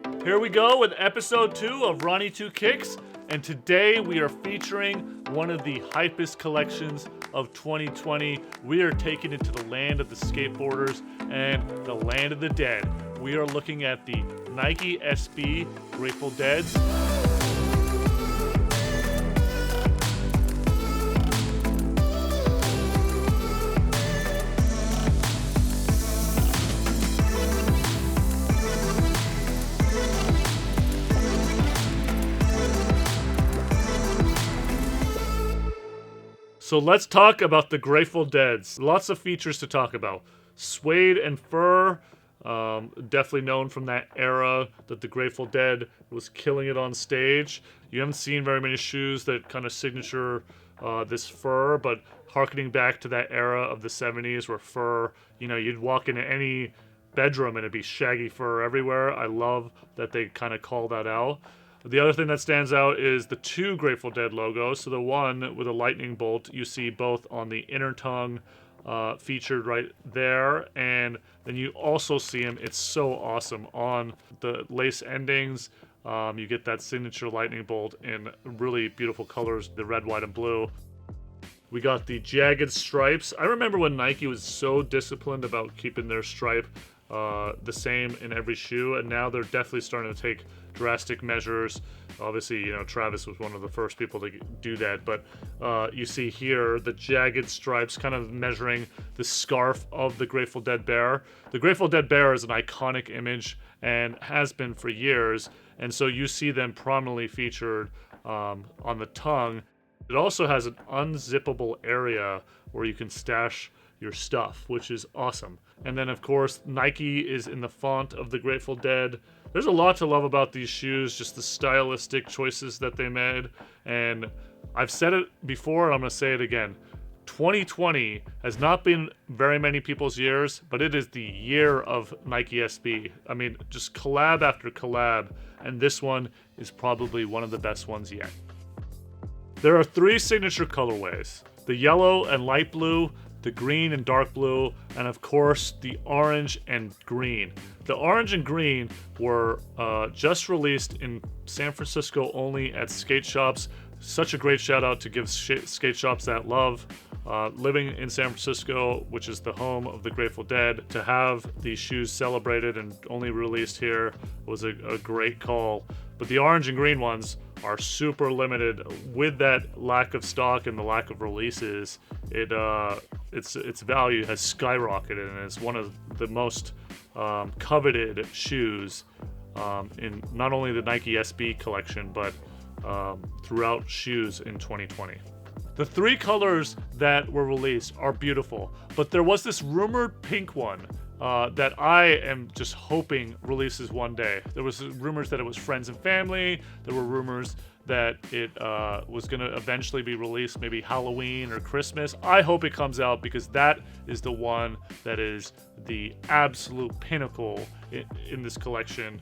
Here we go with episode 2 of Ronnie 2 Kicks, and today we are featuring one of the hypest collections of 2020. We are taking it to the land of the skateboarders and the land of the dead. We are looking at the Nike SB Grateful Deads. So let's talk about the Grateful Deads. Lots of features to talk about. Suede and fur, definitely known from that era that the Grateful Dead was killing it on stage. You haven't seen very many shoes that kind of signature this fur, but harkening back to that era of the 70s where fur, you'd walk into any bedroom and it'd be shaggy fur everywhere. I love that they kind of call that out. The other thing that stands out is the two Grateful Dead logos. So the one with a lightning bolt, you see both on the inner tongue featured right there, and then you also see them, it's so awesome, on the lace endings. You get that signature lightning bolt in really beautiful colors, the red, white, and blue. We got the jagged stripes. I remember when Nike was so disciplined about keeping their stripe the same in every shoe, and now they're definitely starting to take drastic measures. Obviously, Travis was one of the first people to do that, but you see here the jagged stripes kind of measuring the scarf of the Grateful Dead bear. The Grateful Dead bear is an iconic image and has been for years, and so you see them prominently featured on the tongue. It also has an unzippable area where you can stash your stuff, which is awesome. And then, of course, Nike is in the font of the Grateful Dead. There's a lot to love about these shoes, just the stylistic choices that they made. And I've said it before, and I'm going to say it again. 2020 has not been very many people's years, but it is the year of Nike SB. I mean, just collab after collab, and this one is probably one of the best ones yet. There are 3 signature colorways: the yellow and light blue, the green and dark blue, and of course the orange and green. The orange and green were just released in San Francisco only at skate shops. Such a great shout out to give skate shops that love. Living in San Francisco, which is the home of the Grateful Dead, to have these shoes celebrated and only released here was a great call. But the orange and green ones are super limited. With that lack of stock and the lack of releases, its value has skyrocketed, and it's one of the most coveted shoes in not only the Nike SB collection, but throughout shoes in 2020. The 3 colors that were released are beautiful, but there was this rumored pink one that I am just hoping releases one day. There was rumors that it was friends and family. There were rumors that it was going to eventually be released maybe Halloween or Christmas. I hope it comes out, because that is the one that is the absolute pinnacle in this collection.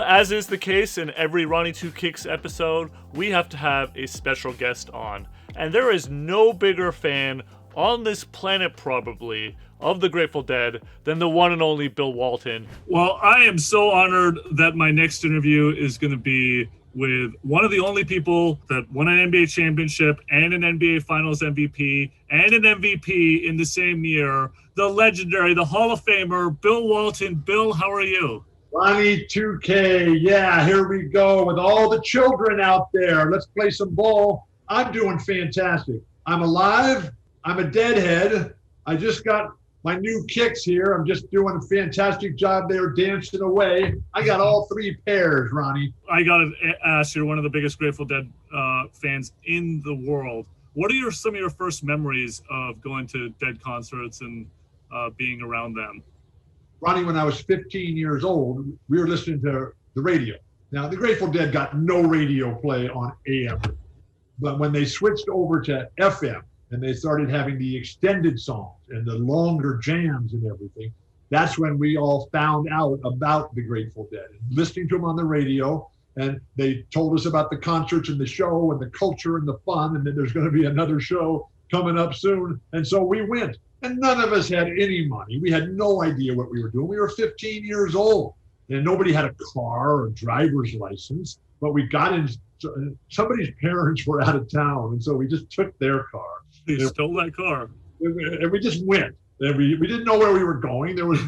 As is the case in every Ronnie 2 Kicks episode, we have to have a special guest on. And there is no bigger fan on this planet, probably, of the Grateful Dead than the one and only Bill Walton. Well, I am so honored that my next interview is going to be with one of the only people that won an NBA championship and an NBA Finals MVP and an MVP in the same year, the legendary, the Hall of Famer, Bill Walton. Bill, how are you? Ronnie 2K, yeah, here we go with all the children out there. Let's play some ball. I'm doing fantastic. I'm alive. I'm a deadhead. I just got my new kicks here. I'm just doing a fantastic job there dancing away. I got all 3 pairs, Ronnie. I got to ask, you're one of the biggest Grateful Dead fans in the world. What are some of your first memories of going to Dead concerts and being around them? Ronnie, when I was 15 years old, we were listening to the radio. Now, the Grateful Dead got no radio play on AM. But when they switched over to FM and they started having the extended songs and the longer jams and everything, that's when we all found out about the Grateful Dead. Listening to them on the radio, and they told us about the concerts and the show and the culture and the fun, and then there's going to be another show coming up soon. And so we went, and none of us had any money. We had no idea what we were doing. We were 15 years old. and nobody had a car or driver's license, but we got in. Somebody's parents were out of town, and so we just took their car. They stole that car. And we just went. And we didn't know where we were going. There was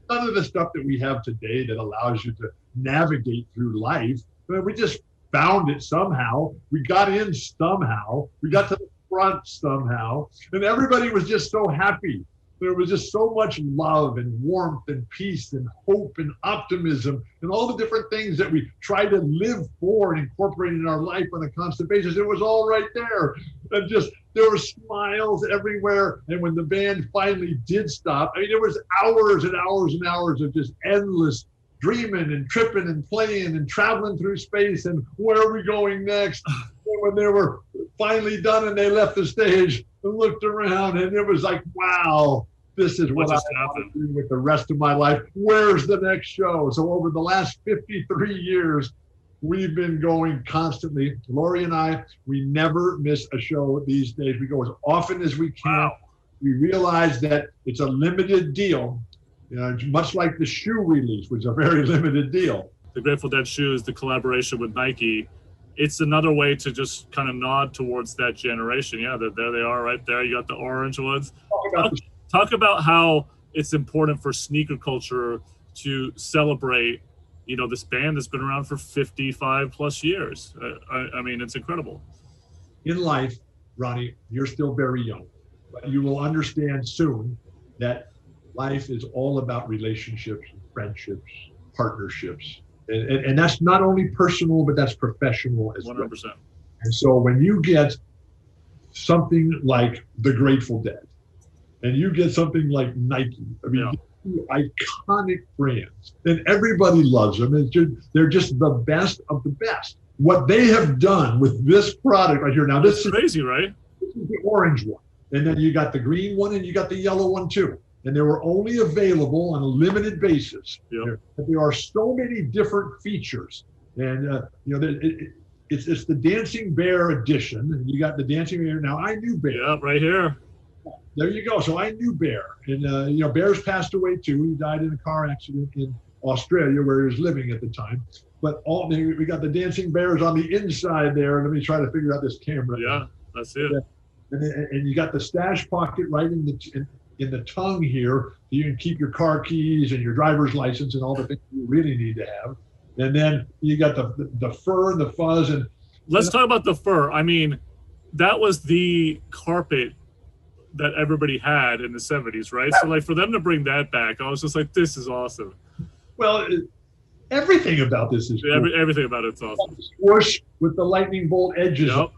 none of the stuff that we have today that allows you to navigate through life. But we just found it somehow. We got in somehow. We got to the front somehow. And everybody was just so happy. There was just so much love and warmth and peace and hope and optimism and all the different things that we try to live for and incorporate in our life on a constant basis. It was all right there. And just, there were smiles everywhere. And when the band finally did stop, I mean, it was hours and hours and hours of just endless dreaming and tripping and playing and traveling through space and where are we going next? And when they were finally done and they left the stage and looked around, and it was like, wow, this is what I want to do with the rest of my life. Where's the next show? So over the last 53 years, we've been going constantly. Lori and I, we never miss a show these days. We go as often as we can. Wow. We realize that it's a limited deal. You know, much like the shoe release was a very limited deal. The Grateful Dead shoes, the collaboration with Nike, it's another way to just kind of nod towards that generation. Yeah, there they are right there. You got the orange ones. Talk about how it's important for sneaker culture to celebrate, you know, this band that's been around for 55 plus years. I mean, it's incredible. In life, Ronnie, you're still very young, but you will understand soon that life is all about relationships, friendships, partnerships. And that's not only personal, but that's professional as 100%. Well. And so when you get something like the Grateful Dead, and you get something like Nike, I mean, iconic brands, and everybody loves them. They're just the best of the best. What they have done with this product right here, now this is crazy, right? This is the orange one, and then you got the green one, and you got the yellow one too. And they were only available on a limited basis. Yep. There are so many different features, and you know, it's the Dancing Bear edition. And you got the Dancing Bear. Now I knew Bear. Yeah, right here. There you go. So I knew Bear, and you know, Bear's passed away too. He died in a car accident in Australia where he was living at the time. But we got the Dancing Bears on the inside there. Let me try to figure out this camera. Yeah, that's it. And you got the stash pocket right in the tongue here. You can keep your car keys and your driver's license and all the things you really need to have. And then you got the fur and the fuzz. And let's talk about the fur. I mean, that was the carpet that everybody had in the 70s, right? So like for them to bring that back, I was just like, this is awesome. Well, everything about this is cool. Everything about it's awesome. Swoosh with the lightning bolt edges. Yep.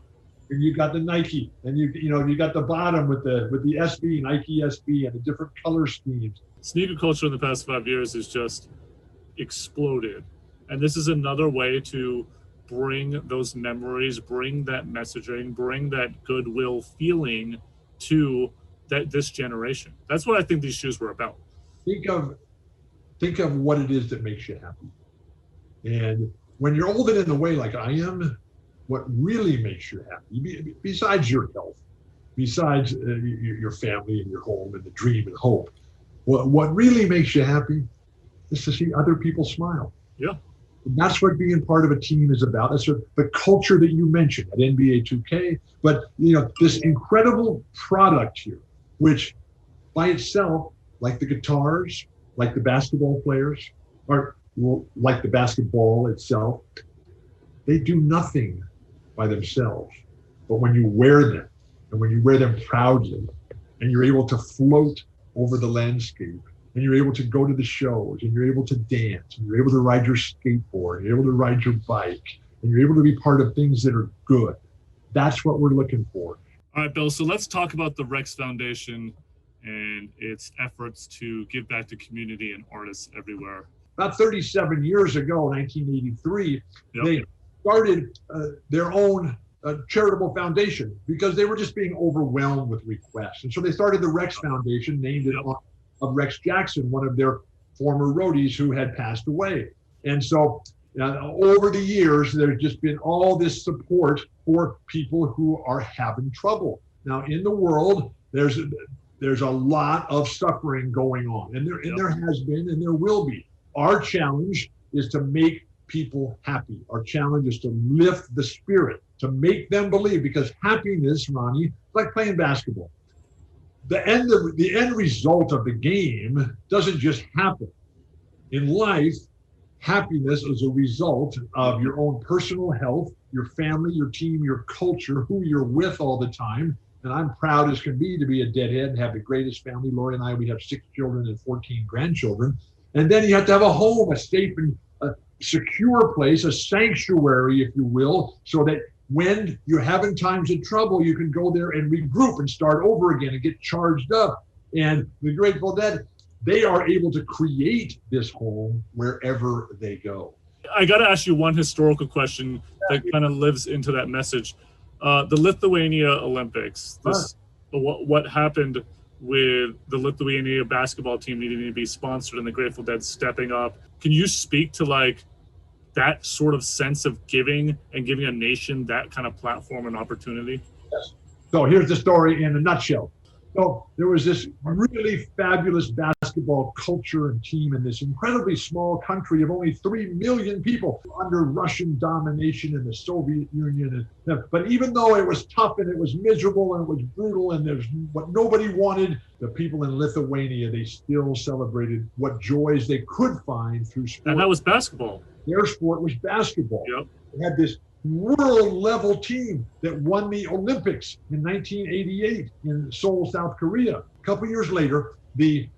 And you got the Nike, and you got the bottom with the SB, Nike SB, and the different color schemes. Sneaker culture in the past 5 years has just exploded, and this is another way to bring those memories, bring that messaging, bring that goodwill feeling to this generation. That's what I think these shoes were about. Think of what it is that makes you happy, and when you're old and in the way like I am. What really makes you happy, besides your health, besides your family and your home and the dream and hope, what really makes you happy is to see other people smile. Yeah. And that's what being part of a team is about. That's the culture that you mentioned at NBA 2K. But you know, this incredible product here, which by itself, like the guitars, like the basketball players, or like the basketball itself, they do nothing by themselves. But when you wear them, and when you wear them proudly, and you're able to float over the landscape, and you're able to go to the shows, and you're able to dance, and you're able to ride your skateboard, and you're able to ride your bike, and you're able to be part of things that are good. That's what we're looking for. All right, Bill, so let's talk about the Rex Foundation and its efforts to give back to community and artists everywhere. About 37 years ago, 1983, yep. They started their own charitable foundation because they were just being overwhelmed with requests. And so they started the Rex Foundation, named it of Rex Jackson, one of their former roadies who had passed away. And so over the years, there's just been all this support for people who are having trouble. Now, in the world, there's a lot of suffering going on, and there has been, and there will be. Our challenge is to make people happy. Our challenge is to lift the spirit, to make them believe, because happiness, Ronnie, is like playing basketball. The end result of the game doesn't just happen. In life, happiness is a result of your own personal health, your family, your team, your culture, who you're with all the time. And I'm proud as can be to be a deadhead and have the greatest family. Lori and I, we have 6 children and 14 grandchildren. And then you have to have a home, a safe and a secure place, a sanctuary, if you will, so that when you're having times of trouble, you can go there and regroup and start over again and get charged up. And the Grateful Dead, they are able to create this home wherever they go. I got to ask you one historical question that kind of lives into that message. The Lithuania Olympics, what happened with the Lithuania basketball team needing to be sponsored and the Grateful Dead stepping up. Can you speak to like that sort of sense of giving and giving a nation that kind of platform and opportunity? Yes. So here's the story in a nutshell. So there was this really fabulous basketball culture and team in this incredibly small country of only 3 million people under Russian domination in the Soviet Union. But even though it was tough and it was miserable and it was brutal and there's what nobody wanted, the people in Lithuania, they still celebrated what joys they could find through sport. And that was basketball. Their sport was basketball. Yep. They had this world level team that won the Olympics in 1988 in Seoul, South Korea. A couple years later, the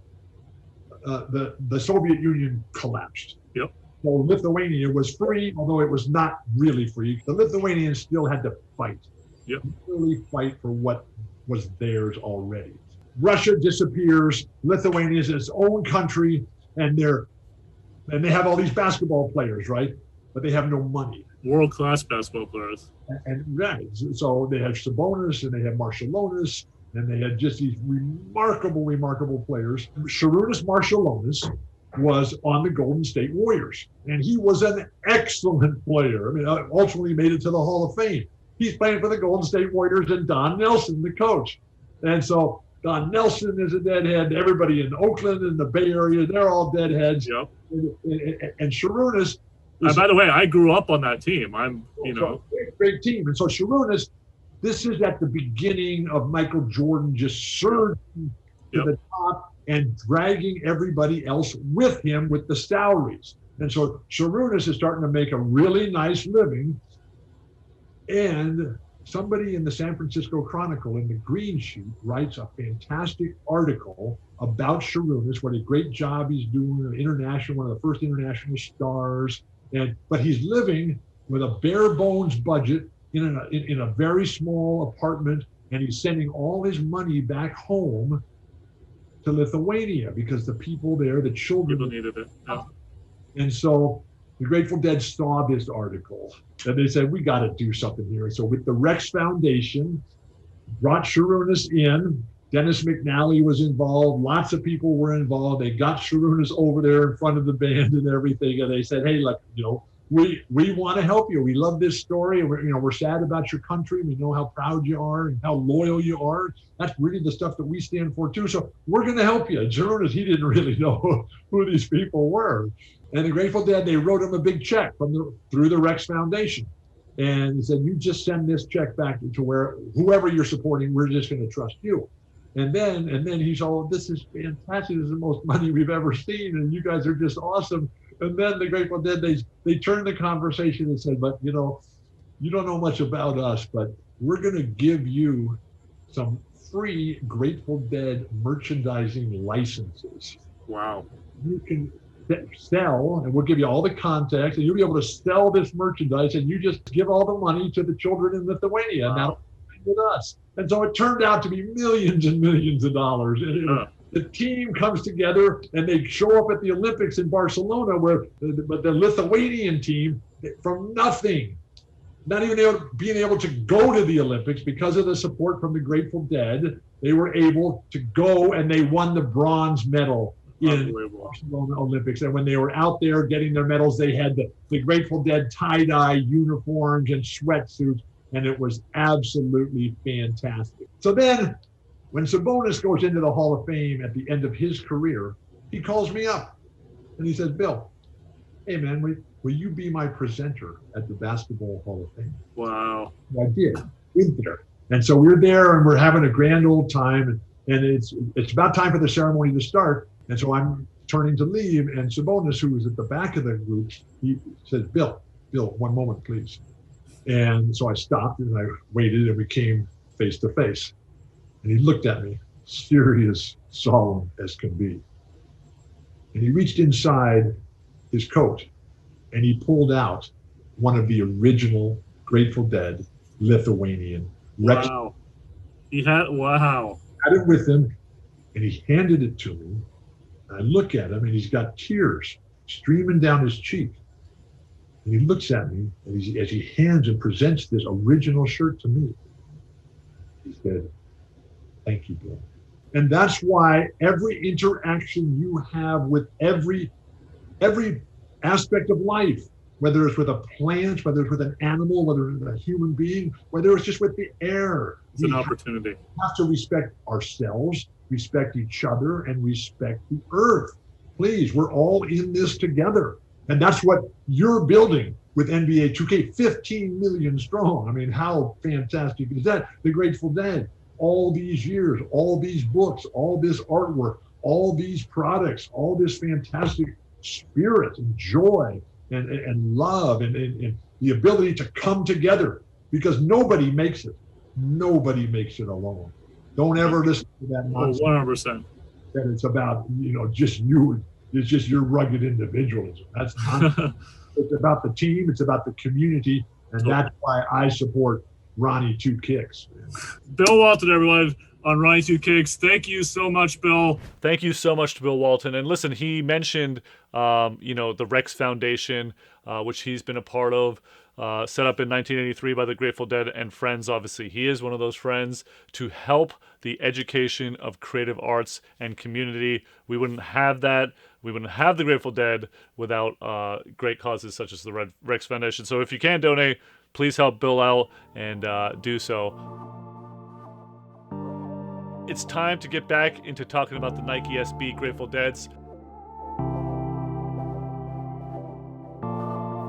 Soviet Union collapsed. Yep. So Lithuania was free, although it was not really free. The Lithuanians still had to fight. Yep. Really fight for what was theirs already. Russia disappears. Lithuania is its own country, and they have all these basketball players, right? But they have no money. World-class basketball players. And right, so they had Sabonis and they had Marciulionis, and they had just these remarkable players. Šarūnas Marciulionis was on the Golden State Warriors, and he was an excellent player. I mean, ultimately made it to the Hall of Fame. He's playing for the Golden State Warriors and Don Nelson, the coach. And so Don Nelson is a deadhead. Everybody in Oakland and the Bay Area, they're all deadheads. Yep. And Šarūnas. By the way, I grew up on that team. Great team. And so Šarūnas, this is at the beginning of Michael Jordan just surging to the top and dragging everybody else with him with the salaries. And so Šarūnas is starting to make a really nice living. And somebody in the San Francisco Chronicle in the green sheet writes a fantastic article about Šarūnas, what a great job he's doing, one of the first international stars. But he's living with a bare bones budget in a very small apartment, and he's sending all his money back home to Lithuania because the people there, the children, people needed it. Yeah. And so the Grateful Dead saw this article, and they said, we got to do something here. So with the Rex Foundation, brought Šarūnas in. Dennis McNally was involved. Lots of people were involved. They got Šarūnas over there in front of the band and everything. And they said, hey, look, we want to help you. We love this story. And we're sad about your country. We know how proud you are and how loyal you are. That's really the stuff that we stand for too. So we're going to help you. And Šarūnas, he didn't really know who these people were. And the Grateful Dead, they wrote him a big check through the Rex Foundation. And he said, you just send this check back to whoever you're supporting, we're just going to trust you. And then he's all, this is fantastic. This is the most money we've ever seen. And you guys are just awesome. And then the Grateful Dead, they turned the conversation and said, but you don't know much about us, but we're going to give you some free Grateful Dead merchandising licenses. Wow. You can sell, and we'll give you all the contacts, and you'll be able to sell this merchandise, and you just give all the money to the children in Lithuania. Wow. Now with us. And so it turned out to be millions and millions of dollars. And the team comes together and they show up at the Olympics in Barcelona, but the Lithuanian team, from nothing, not even being able to go to the Olympics because of the support from the Grateful Dead, they were able to go, and they won the bronze medal in Barcelona Olympics. And when they were out there getting their medals, they had the Grateful Dead tie-dye uniforms and sweatsuits. And it was absolutely fantastic. So then when Sabonis goes into the Hall of Fame at the end of his career, he calls me up And he says, Bill, hey man, will you be my presenter at the Basketball Hall of Fame? Wow. I did. Went there. And so we're there and we're having a grand old time. And it's about time for the ceremony to start. And so I'm turning to leave. And Sabonis, who was at the back of the group, he says, Bill, one moment, please. And so I stopped and I waited and we came face to face. And he looked at me, serious, solemn as can be. And he reached inside his coat and he pulled out one of the original Grateful Dead Lithuanian Rex. Wow. Wow. Had it with him and he handed it to me. I look at him and he's got tears streaming down his cheek. And he looks at me and as he hands and presents this original shirt to me, he said, thank you, Bill. And that's why every interaction you have with every aspect of life, whether it's with a plant, whether it's with an animal, whether it's with a human being, whether it's just with the air. It's an opportunity. We have to respect ourselves, respect each other, and respect the earth. Please, we're all in this together. And that's what you're building with NBA 2K, 15 million strong. I mean, how fantastic is that? The Grateful Dead, all these years, all these books, all this artwork, all these products, all this fantastic spirit and joy and love and the ability to come together, because nobody makes it. Nobody makes it alone. Don't ever listen to that nonsense. 100%. That it's about, just you. It's just your rugged individualism. That's not. It's about the team. It's about the community, and that's why I support Ronnie Two Kicks. Bill Walton, everyone, on Ronnie Two Kicks. Thank you so much, Bill. Thank you so much to Bill Walton. And listen, he mentioned, the Rex Foundation, which he's been a part of. Set up in 1983 by the Grateful Dead and friends, obviously. He is one of those friends to help the education of creative arts and community. We wouldn't have that. We wouldn't have the Grateful Dead without great causes such as the Rex Foundation. So if you can donate, please help Bill out and do so. It's time to get back into talking about the Nike SB Grateful Deads.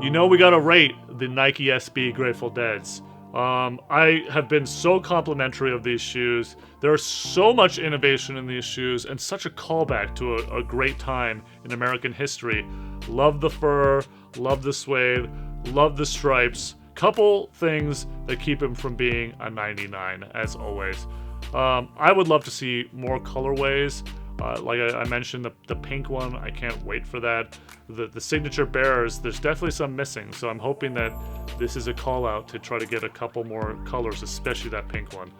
We gotta rate the Nike SB Grateful Deads. I have been so complimentary of these shoes. There's so much innovation in these shoes and such a callback to a great time in American history. Love the fur, love the suede, love the stripes. Couple things that keep him from being a 99, as always. I would love to see more colorways. Like I mentioned, the pink one, I can't wait for that. The signature bearers, there's definitely some missing, so I'm hoping that this is a call out to try to get a couple more colors, especially that pink one.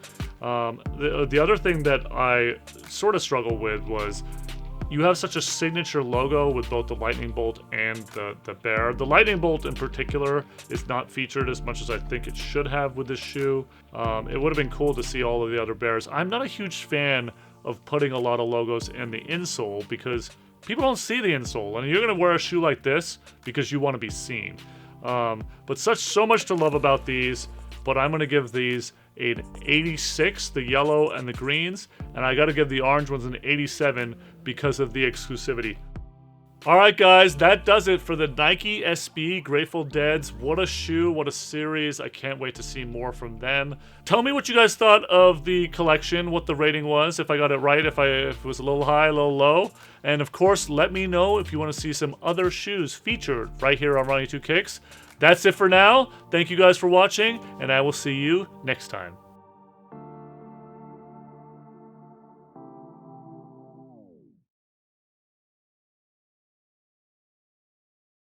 The other thing that I sort of struggled with was you have such a signature logo with both the lightning bolt and the bear. The lightning bolt in particular is not featured as much as I think it should have with this shoe. It would have been cool to see all of the other bears. I'm not a huge fan of putting a lot of logos in the insole because people don't see the insole, and you're gonna wear a shoe like this because you want to be seen. But so much to love about these. But I'm gonna give these an 86, the yellow and the greens, and I gotta give the orange ones an 87 because of the exclusivity. Alright guys, that does it for the Nike SB Grateful Deads. What a shoe, what a series. I can't wait to see more from them. Tell me what you guys thought of the collection, what the rating was, if I got it right, if it was a little high, a little low. And of course, let me know if you want to see some other shoes featured right here on Ronnie Two Kicks. That's it for now. Thank you guys for watching, and I will see you next time.